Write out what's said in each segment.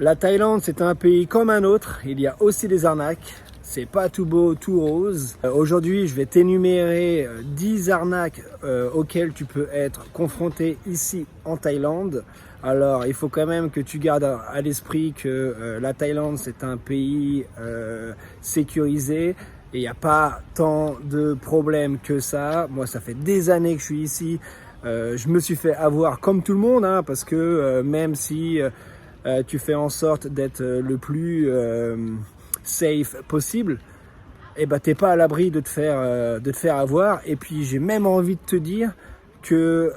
La Thaïlande, c'est un pays comme un autre. Il y a aussi des arnaques. C'est pas tout beau, tout rose. Aujourd'hui, je vais t'énumérer 10 arnaques auxquelles tu peux être confronté ici en Thaïlande. Alors, il faut quand même que tu gardes à l'esprit que la Thaïlande, c'est un pays sécurisé. Et il n'y a pas tant de problèmes que ça. Moi, ça fait des années que je suis ici. Je me suis fait avoir comme tout le monde, hein, parce que même si tu fais en sorte d'être le plus safe possible, et ben t'es pas à l'abri de te faire avoir. Et puis j'ai même envie de te dire que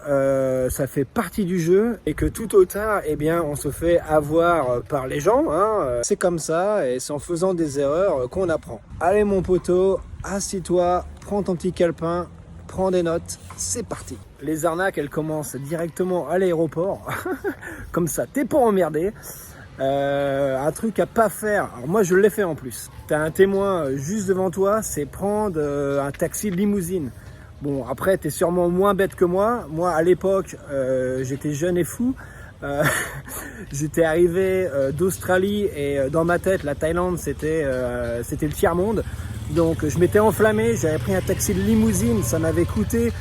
ça fait partie du jeu et que tout au tard, eh bien, on se fait avoir par les gens, hein. C'est comme ça et c'est en faisant des erreurs qu'on apprend. Allez mon poteau, assis-toi, prends ton petit calepin, prends des notes, c'est parti. Les arnaques, elles commencent directement à l'aéroport, comme ça, t'es pas emmerdé. Un truc à pas faire, alors moi je l'ai fait en plus. T'as un témoin juste devant toi, c'est prendre un taxi de limousine. Bon, après, t'es sûrement moins bête que moi. Moi, à l'époque, j'étais jeune et fou. J'étais arrivé d'Australie et dans ma tête, la Thaïlande, c'était le tiers-monde. Donc, je m'étais enflammé. J'avais pris un taxi de limousine. Ça m'avait coûté,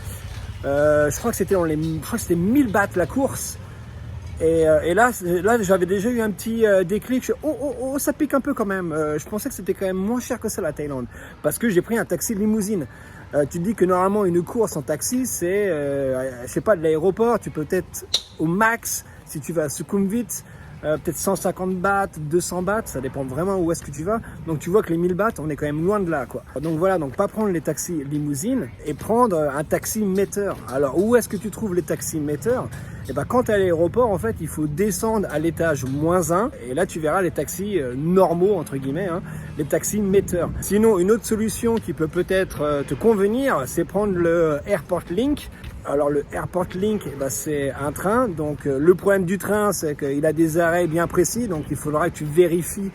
je crois que c'était 1000 bahts la course. Et là, j'avais déjà eu un petit déclic. Oh, ça pique un peu quand même. Je pensais que c'était quand même moins cher que ça, la Thaïlande. Parce que j'ai pris un taxi de limousine. Tu te dis que normalement, une course en taxi, c'est, je sais pas, de l'aéroport. Tu peux peut-être au max, si tu vas à Sukhumvit, peut-être 150 bahts, 200 bahts. Ça dépend vraiment où est-ce que tu vas. Donc, tu vois que les 1000 bahts, on est quand même loin de là, quoi. Donc, voilà. Donc, pas prendre les taxis limousines et prendre un taxi metteur. Alors, où est-ce que tu trouves les taxis metteurs? Et ben, quand tu es à l'aéroport, en fait, il faut descendre à l'étage -1 et là, tu verras les taxis normaux, entre guillemets, hein, les taxis metteurs. Sinon, une autre solution qui peut peut-être te convenir, c'est prendre le Airport Link. Alors, le Airport Link, eh ben, c'est un train. Donc, le problème du train, c'est qu'il a des arrêts bien précis. Donc, il faudra que tu vérifies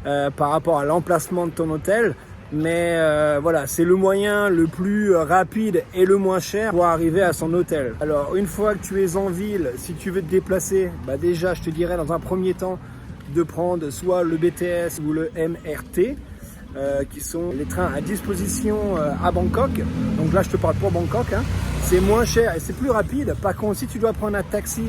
par rapport à l'emplacement de ton hôtel. Mais voilà, c'est le moyen le plus rapide et le moins cher pour arriver à son hôtel. Alors, une fois que tu es en ville, si tu veux te déplacer, bah déjà, je te dirais dans un premier temps de prendre soit le BTS ou le MRT, qui sont les trains à disposition à Bangkok. Donc là, je te parle pour Bangkok, hein. C'est moins cher et c'est plus rapide. Par contre, si tu dois prendre un taxi,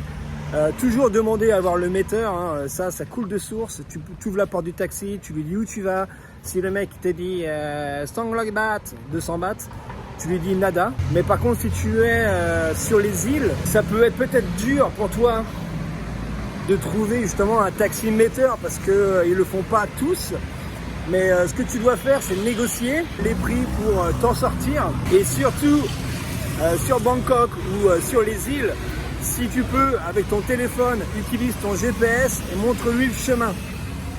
toujours demander à avoir le metteur, hein, ça coule de source. Tu ouvres la porte du taxi, tu lui dis où tu vas. Si le mec te dit 100 baht, 200 bahts, tu lui dis nada. Mais par contre, si tu es sur les îles, ça peut être peut-être dur pour toi de trouver justement un taxi metteur parce que ils le font pas tous. Mais ce que tu dois faire, c'est négocier les prix pour t'en sortir. Et surtout, sur Bangkok ou sur les îles, si tu peux, avec ton téléphone, utilise ton GPS et montre-lui le chemin.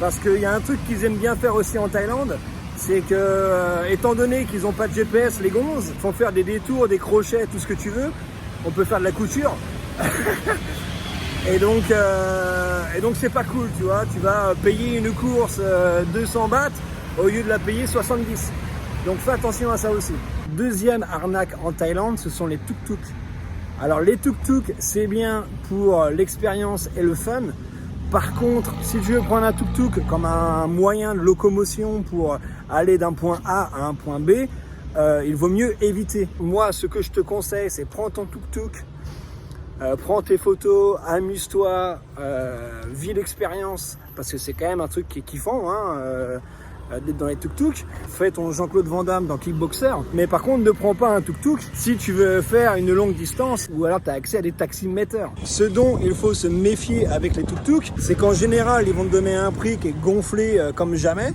Parce qu'il y a un truc qu'ils aiment bien faire aussi en Thaïlande, c'est que, étant donné qu'ils n'ont pas de GPS, les gonzes font faire des détours, des crochets, tout ce que tu veux. On peut faire de la couture. et donc c'est pas cool, tu vois. Tu vas payer une course 200 bahts au lieu de la payer 70. Donc fais attention à ça aussi. Deuxième arnaque en Thaïlande, ce sont les tuk-tuk. Alors les tuk-tuk, c'est bien pour l'expérience et le fun. Par contre, si tu veux prendre un tuk-tuk comme un moyen de locomotion pour aller d'un point A à un point B, il vaut mieux éviter. Moi, ce que je te conseille, c'est prends ton tuk-tuk, prends tes photos, amuse-toi, vis l'expérience, parce que c'est quand même un truc qui est kiffant, hein, d'être dans les tuk-tuk. Fais ton Jean-Claude Van Damme dans Kickboxer. Mais par contre, ne prends pas un tuk-tuk si tu veux faire une longue distance ou alors tu as accès à des taxis metteurs. Ce dont il faut se méfier avec les tuk-tuk, c'est qu'en général, ils vont te donner un prix qui est gonflé comme jamais.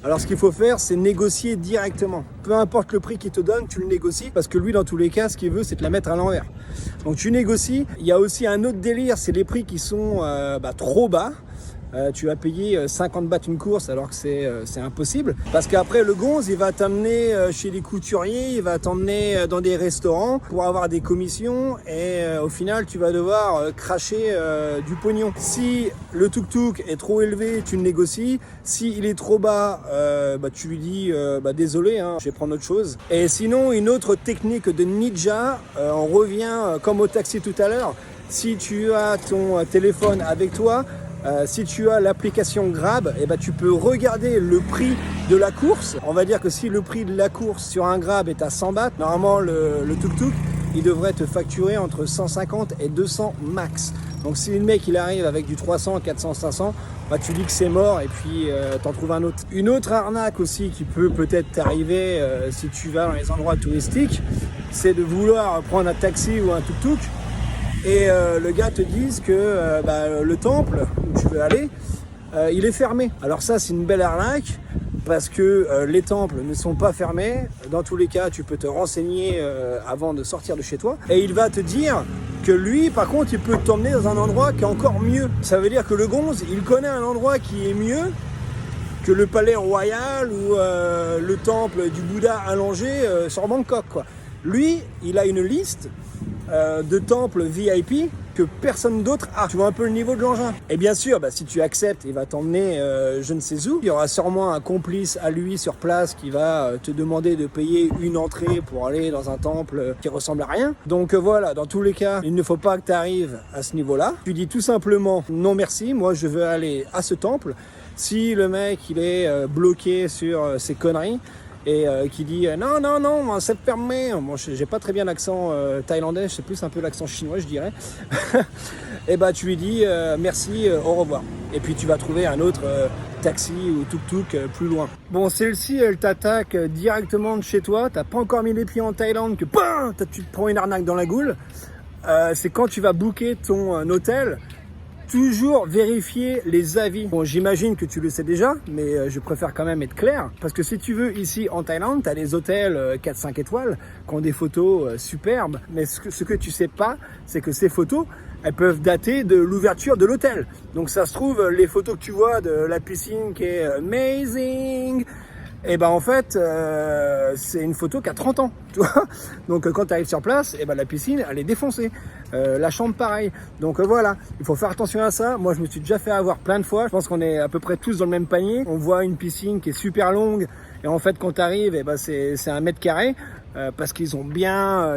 Alors ce qu'il faut faire, c'est négocier directement. Peu importe le prix qu'il te donne, tu le négocies parce que lui, dans tous les cas, ce qu'il veut, c'est te la mettre à l'envers. Donc tu négocies. Il y a aussi un autre délire, c'est les prix qui sont trop bas. Tu vas payer 50 bahts une course alors que c'est impossible. Parce qu'après, le gonze, il va t'emmener chez les couturiers, il va t'emmener dans des restaurants pour avoir des commissions et au final, tu vas devoir cracher du pognon. Si le tuk-tuk est trop élevé, tu le négocies. Si il est trop bas, tu lui dis désolé, hein, je vais prendre autre chose. Et sinon, une autre technique de ninja, on revient comme au taxi tout à l'heure. Si tu as ton téléphone avec toi, Si tu as l'application Grab, eh ben, tu peux regarder le prix de la course. On va dire que si le prix de la course sur un Grab est à 100 bahts, normalement le tuk-tuk, il devrait te facturer entre 150 et 200 max. Donc si le mec il arrive avec du 300, 400, 500, bah, tu dis que c'est mort et puis t'en trouves un autre. Une autre arnaque aussi qui peut peut-être t'arriver si tu vas dans les endroits touristiques, c'est de vouloir prendre un taxi ou un tuk-tuk et le gars te dise que le temple où tu veux aller, il est fermé. Alors ça c'est une belle arnaque parce que les temples ne sont pas fermés. Dans tous les cas, tu peux te renseigner avant de sortir de chez toi. Et il va te dire que lui, par contre, il peut t'emmener dans un endroit qui est encore mieux. Ça veut dire que le gonze, il connaît un endroit qui est mieux que le palais royal ou le temple du Bouddha allongé sur Bangkok, quoi. Lui, il a une liste de temples VIP que personne d'autre a. Tu vois un peu le niveau de l'engin. Et bien sûr, si tu acceptes, il va t'emmener je ne sais où. Il y aura sûrement un complice à lui sur place qui va te demander de payer une entrée pour aller dans un temple qui ressemble à rien. Donc voilà, dans tous les cas, il ne faut pas que tu arrives à ce niveau-là. Tu dis tout simplement non merci, moi je veux aller à ce temple. Si le mec il est bloqué sur ses conneries, et qui dit non, c'est fermé. Bon, j'ai pas très bien l'accent thaïlandais, c'est plus un peu l'accent chinois, je dirais. Et tu lui dis merci, au revoir. Et puis tu vas trouver un autre taxi ou tuk-tuk plus loin. Bon, celle-ci, elle t'attaque directement de chez toi. T'as pas encore mis les pieds en Thaïlande que tu te prends une arnaque dans la goule. C'est quand tu vas booker ton hôtel. Toujours vérifier les avis. Bon, j'imagine que tu le sais déjà, mais je préfère quand même être clair. Parce que si tu veux, ici en Thaïlande, tu as des hôtels 4-5 étoiles qui ont des photos superbes. Mais ce que tu sais pas, c'est que ces photos, elles peuvent dater de l'ouverture de l'hôtel. Donc ça se trouve, les photos que tu vois de la piscine qui est amazing, et en fait, c'est une photo qui a 30 ans, tu vois. Donc quand tu arrives sur place, la piscine, elle est défoncée. La chambre, pareil. Donc voilà, il faut faire attention à ça. Moi, je me suis déjà fait avoir plein de fois. Je pense qu'on est à peu près tous dans le même panier. On voit une piscine qui est super longue. Et en fait, quand tu arrives, c'est 1 mètre carré. Parce qu'ils ont bien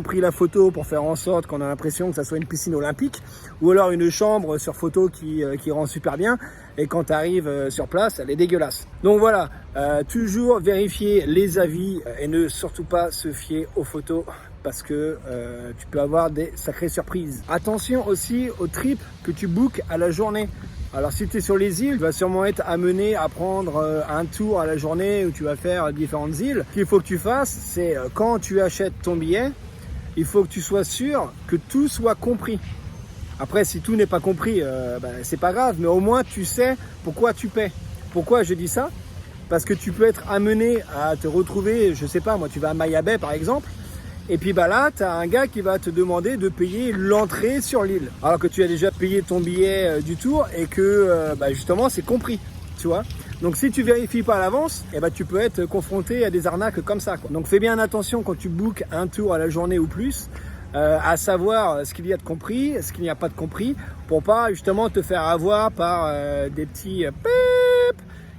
pris la photo pour faire en sorte qu'on a l'impression que ça soit une piscine olympique ou alors une chambre sur photo qui rend super bien, et quand tu arrives sur place, elle est dégueulasse. Donc voilà, toujours vérifier les avis et ne surtout pas se fier aux photos parce que tu peux avoir des sacrées surprises. Attention aussi aux trips que tu bookes à la journée. Alors si tu es sur les îles, tu vas sûrement être amené à prendre un tour à la journée où tu vas faire différentes îles. Ce qu'il faut que tu fasses, c'est quand tu achètes ton billet, il faut que tu sois sûr que tout soit compris. Après, si tout n'est pas compris, c'est pas grave, mais au moins tu sais pourquoi tu paies. Pourquoi je dis ça? Parce que tu peux être amené à te retrouver, je sais pas, moi tu vas à Maya Bay par exemple, et puis là, tu as un gars qui va te demander de payer l'entrée sur l'île. Alors que tu as déjà payé ton billet du tour et que justement c'est compris, tu vois. Donc si tu vérifies pas à l'avance, tu peux être confronté à des arnaques comme ça, quoi. Donc fais bien attention quand tu bookes un tour à la journée ou plus, à savoir ce qu'il y a de compris, ce qu'il n'y a pas de compris, pour pas justement te faire avoir par des petits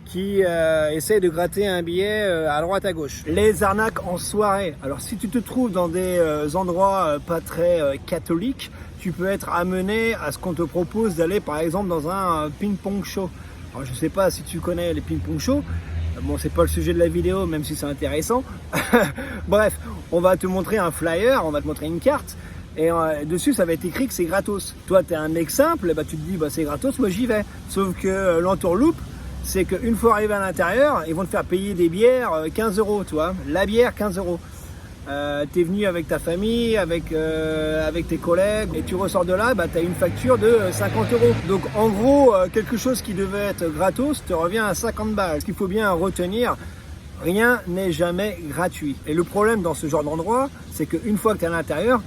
qui essaie de gratter un billet à droite à gauche. Les arnaques en soirée. Alors si tu te trouves dans des endroits pas très catholiques, tu peux être amené à ce qu'on te propose d'aller par exemple dans un ping-pong show. Alors je sais pas si tu connais les ping-pong shows. Bon, c'est pas le sujet de la vidéo, même si c'est intéressant. Bref, on va te montrer un flyer, on va te montrer une carte. Et dessus, ça va être écrit que c'est gratos. Toi, tu es un mec simple, tu te dis, c'est gratos, moi j'y vais. Sauf que l'entourloupe, c'est qu'une fois arrivé à l'intérieur, ils vont te faire payer des bières 15 €, tu vois. La bière, 15 €. T'es venu avec ta famille, avec tes collègues, et tu ressors de là, tu as une facture de 50 €. Donc en gros, quelque chose qui devait être gratos te revient à 50 balles. Ce qu'il faut bien retenir, rien n'est jamais gratuit. Et le problème dans ce genre d'endroit, c'est qu'une fois que tu es à l'intérieur,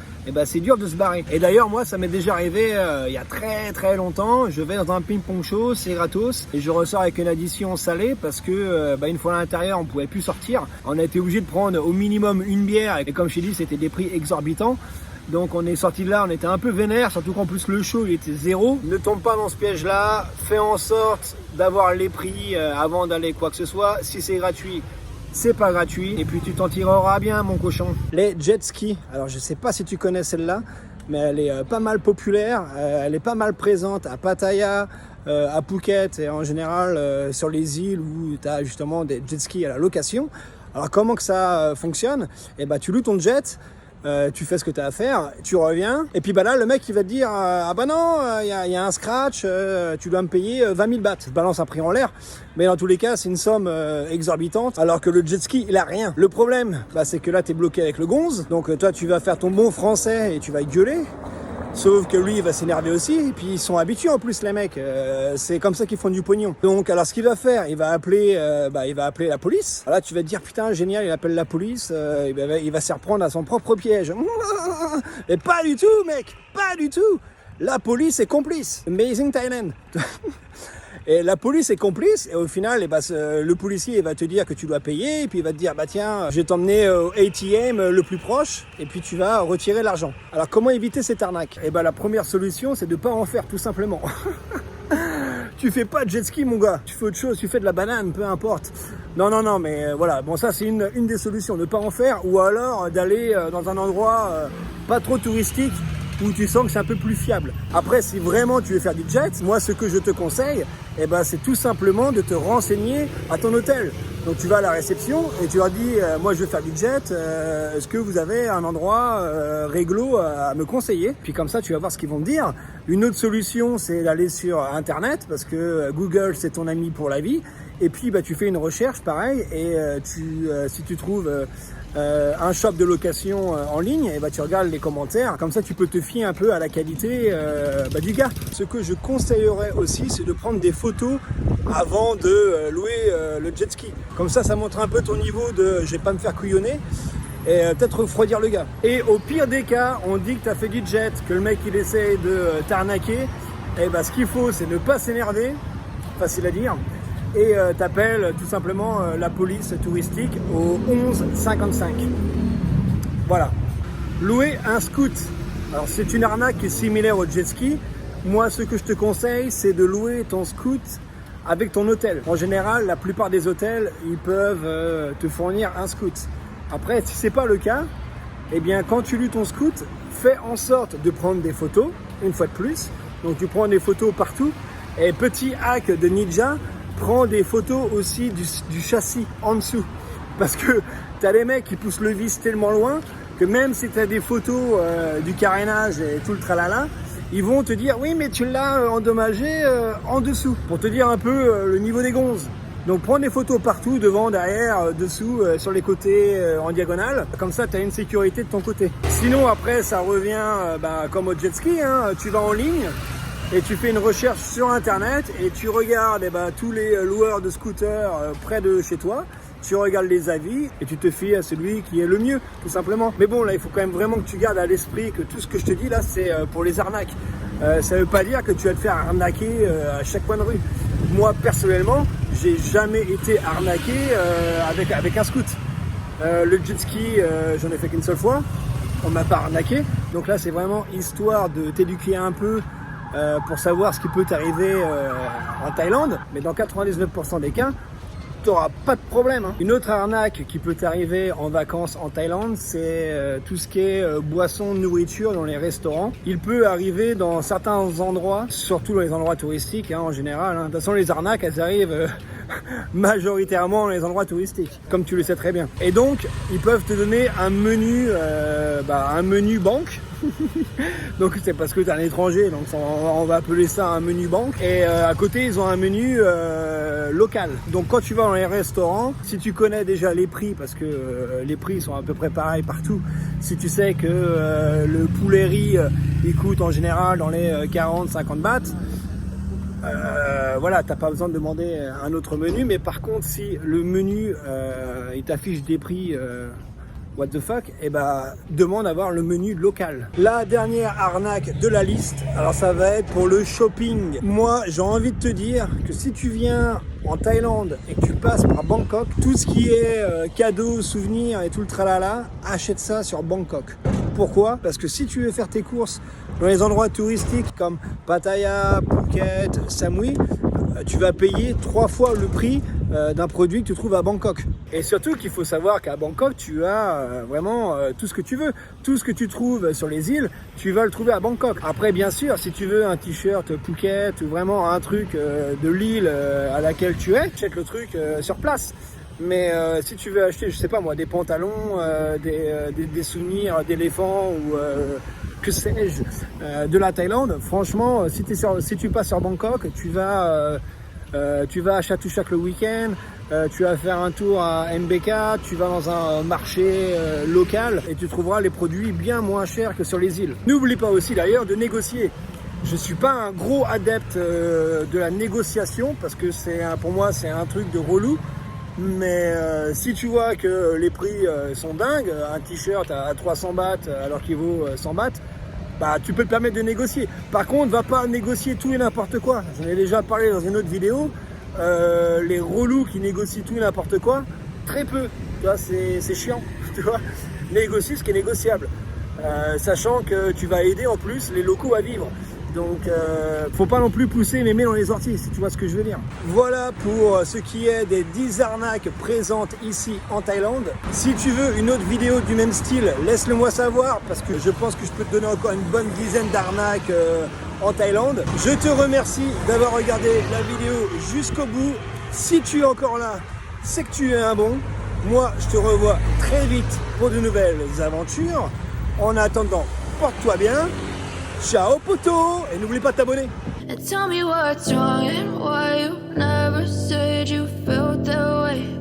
c'est dur de se barrer. Et d'ailleurs, moi, ça m'est déjà arrivé il y a très très longtemps. Je vais dans un ping-pong show, c'est gratos, et je ressors avec une addition salée parce que une fois à l'intérieur, on pouvait plus sortir. On a été obligé de prendre au minimum une bière, et comme je t'ai dit, c'était des prix exorbitants. Donc on est sorti de là, on était un peu vénère, surtout qu'en plus le show il était 0. Ne tombe pas dans ce piège-là, fais en sorte d'avoir les prix avant d'aller quoi que ce soit. Si c'est gratuit, c'est pas gratuit, et puis tu t'en tireras bien, mon cochon. Les jet skis, alors je sais pas si tu connais celle-là, mais elle est pas mal populaire, elle est pas mal présente à Pattaya, à Phuket et en général sur les îles où tu as justement des jet skis à la location. Alors comment que ça fonctionne? Eh ben, tu loues ton jet, tu fais ce que tu as à faire, tu reviens, et puis bah là le mec il va te dire ah bah non, il y a un scratch, tu dois me payer 20 000 bahts. Je balance un prix en l'air, mais dans tous les cas c'est une somme exorbitante, alors que le jet ski il a rien. Le problème, bah, c'est que là tu es bloqué avec le gonze, donc toi tu vas faire ton bon français et tu vas gueuler. Sauf que lui, il va s'énerver aussi, et puis ils sont habitués en plus les mecs, c'est comme ça qu'ils font du pognon. Donc alors ce qu'il va faire, il va appeler la police. Là tu vas te dire putain génial, il appelle la police, il va s'y reprendre à son propre piège. Mais pas du tout mec, pas du tout. La police est complice. Amazing Thailand. Et la police est complice, et au final, le policier il va te dire que tu dois payer, et puis il va te dire, bah tiens, je vais t'emmener au ATM le plus proche, et puis tu vas retirer l'argent. Alors comment éviter cette arnaque? Et bah la première solution, c'est de pas en faire, tout simplement. Tu fais pas de jet ski mon gars, tu fais autre chose, tu fais de la banane, peu importe. Non, mais voilà, bon ça c'est une des solutions, ne pas en faire, ou alors d'aller dans un endroit pas trop touristique, où tu sens que c'est un peu plus fiable. Après, si vraiment tu veux faire du jet, moi ce que je te conseille, c'est tout simplement de te renseigner à ton hôtel. Donc tu vas à la réception et tu leur dis moi je veux faire du jet, est-ce que vous avez un endroit réglo à me conseiller? Puis comme ça tu vas voir ce qu'ils vont te dire. Une autre solution c'est d'aller sur internet, parce que Google c'est ton ami pour la vie. Et puis tu fais une recherche pareil, et si tu trouves un shop de location en ligne, et tu regardes les commentaires, comme ça tu peux te fier un peu à la qualité du gars. Ce que je conseillerais aussi, c'est de prendre des photos avant de louer le jet ski. Comme ça montre un peu ton niveau de je vais pas me faire couillonner, et peut-être refroidir le gars. Et au pire des cas, on dit que tu as fait du jet, que le mec il essaye de t'arnaquer, et ce qu'il faut c'est ne pas s'énerver, facile à dire, et t'appelles tout simplement la police touristique au 11 55. Voilà. Louer un scoot. Alors c'est une arnaque qui est similaire au jet ski. Moi ce que je te conseille c'est de louer ton scoot avec ton hôtel. En général la plupart des hôtels ils peuvent te fournir un scoot. Après si c'est pas le cas, eh bien quand tu loues ton scoot, fais en sorte de prendre des photos une fois de plus. Donc tu prends des photos partout, et petit hack de ninja, prends des photos aussi du châssis en dessous, parce que tu as des mecs qui poussent le vis tellement loin que même si tu as des photos du carénage et tout le tralala, ils vont te dire oui mais tu l'as endommagé en dessous, pour te dire un peu le niveau des gonzes. Donc prends des photos partout, devant, derrière, dessous, sur les côtés, en diagonale, comme ça tu as une sécurité de ton côté. Sinon après ça revient comme au jet ski, tu vas en ligne et tu fais une recherche sur internet et tu regardes tous les loueurs de scooters près de chez toi, tu regardes les avis et tu te fies à celui qui est le mieux, tout simplement. Mais bon, là il faut quand même vraiment que tu gardes à l'esprit que tout ce que je te dis là c'est pour les arnaques. Ça veut pas dire que tu vas te faire arnaquer à chaque coin de rue. Moi personnellement, j'ai jamais été arnaqué avec un scoot. Le jet ski, j'en ai fait qu'une seule fois, on m'a pas arnaqué. Donc là c'est vraiment histoire de t'éduquer un peu pour savoir ce qui peut t'arriver en Thaïlande, mais dans 99% des cas, tu n'auras pas de problème. Une autre arnaque qui peut t'arriver en vacances en Thaïlande, c'est tout ce qui est boisson, nourriture dans les restaurants. Il peut arriver dans certains endroits, surtout dans les endroits touristiques en général. De toute façon, les arnaques, elles arrivent majoritairement dans les endroits touristiques, comme tu le sais très bien. Et donc, ils peuvent te donner un menu banque. Donc c'est parce que tu es un étranger, donc on va appeler ça un menu banque. Et à côté ils ont un menu local. Donc quand tu vas dans les restaurants, si tu connais déjà les prix, parce que les prix sont à peu près pareils partout, si tu sais que le poulet riz il coûte en général dans les 40-50 bahts, t'as pas besoin de demander un autre menu. Mais par contre si le menu il t'affiche des prix what the fuck, demande à voir le menu local. La dernière arnaque de la liste, alors ça va être pour le shopping. Moi j'ai envie de te dire que si tu viens en Thaïlande et que tu passes par Bangkok, tout ce qui est cadeaux, souvenirs et tout le tralala, achète ça sur Bangkok. Pourquoi? Parce que si tu veux faire tes courses dans les endroits touristiques comme Pattaya, Phuket, Samui, tu vas payer 3 fois le prix d'un produit que tu trouves à Bangkok. Et surtout qu'il faut savoir qu'à Bangkok, tu as vraiment tout ce que tu veux. Tout ce que tu trouves sur les îles, tu vas le trouver à Bangkok. Après, bien sûr, si tu veux un t-shirt Phuket ou vraiment un truc de l'île à laquelle tu es, achète le truc sur place. Mais si tu veux acheter, je sais pas moi, des pantalons, des souvenirs d'éléphants ou que sais-je, de la Thaïlande, franchement, si tu passes sur Bangkok, tu vas à Chatuchak le week-end, tu vas faire un tour à MBK, tu vas dans un marché local et tu trouveras les produits bien moins chers que sur les îles. N'oublie pas aussi d'ailleurs de négocier. Je suis pas un gros adepte de la négociation parce que pour moi c'est un truc de relou. Mais si tu vois que les prix sont dingues, un t-shirt à 300 bahts alors qu'il vaut 100 bahts, bah tu peux te permettre de négocier. Par contre, va pas négocier tout et n'importe quoi. J'en ai déjà parlé dans une autre vidéo. Les relous qui négocient tout et n'importe quoi, très peu. Tu vois, c'est chiant. Tu vois, négocie ce qui est négociable, sachant que tu vas aider en plus les locaux à vivre. Donc, faut pas non plus pousser mémé dans les orties, si tu vois ce que je veux dire. Voilà pour ce qui est des 10 arnaques présentes ici en Thaïlande. Si tu veux une autre vidéo du même style, laisse-le moi savoir, parce que je pense que je peux te donner encore une bonne dizaine d'arnaques en Thaïlande. Je te remercie d'avoir regardé la vidéo jusqu'au bout. Si tu es encore là, c'est que tu es un bon. Moi, je te revois très vite pour de nouvelles aventures. En attendant, porte-toi bien. Ciao poto! Et n'oublie pas de t'abonner! And tell me what's wrong and why you never said you felt that way.